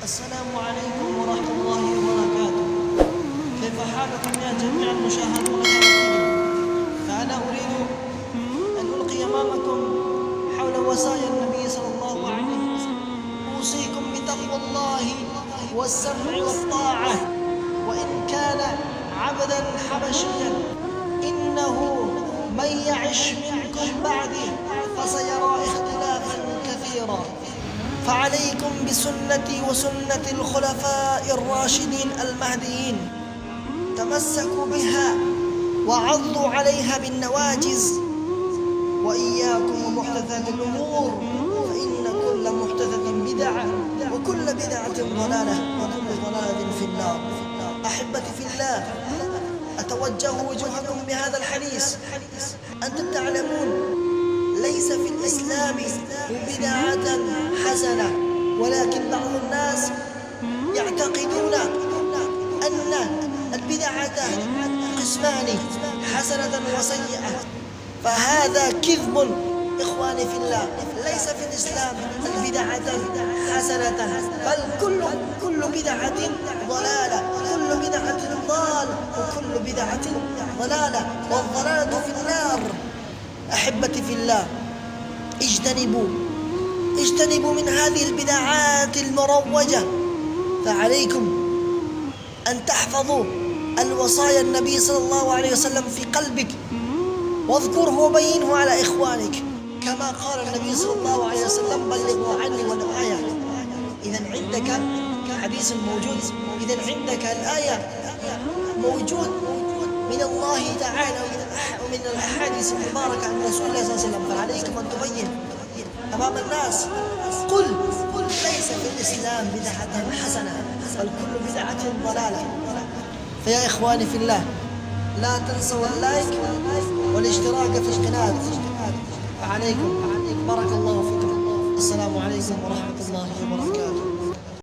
السلام عليكم ورحمة الله وبركاته. كيف حالكم يا جميع المشاهدون الكرام؟ فأنا أريد أن ألقي أمامكم حول وصايا النبي صلى الله عليه وسلم. أوصيكم بتقوى الله والسمع والطاعة وإن كان عبدا حبشيا، إنه من يعش منكم بعدي فسيرى اختلافا كثيرا، فعليكم بسنتي وسنة الخلفاء الراشدين المهديين، تمسكوا بها وعضوا عليها بالنواجذ، وإياكم ومحدثات الأمور، فإن كل محدثة بدعة وكل بدعة ضلالة وكل ضلالة في النار. أحبتي في الله، أتوجه وجوهكم بهذا الحديث. أنتم تعلمون ليس في الإسلام بدعة حسنة، ولكن بعض الناس يعتقدون أن البدعة قسمان، حسنة وسيئة، فهذا كذب إخواني في الله. ليس في الإسلام البدعة حسنة، بل كل بدعة ضلالة، كل بدعة ضال، وكل بدعة ضلالة، والضلالة في النار. أحبتي في الله، اجتنبوا من هذه البدعات المروجة، فعليكم أن تحفظوا الوصايا النبي صلى الله عليه وسلم في قلبك، واذكره وبينه على إخوانك، كما قال النبي صلى الله عليه وسلم: بلغوا عني ولو آية. إذا عندك حديث موجود، إذا عندك الآية موجود من الله تعالى ومن الأحاديث المباركة عن رسول الله صلى الله عليه وسلم، فعليكم أن تبين أمام الناس. قل ليس في الإسلام بدعة حسنة، بل كل بدعة ضلالة. فيا إخواني في الله، لا تنسوا اللايك والاشتراك في القناة، فعليكم. بارك الله فيكم. السلام عليكم ورحمة الله وبركاته.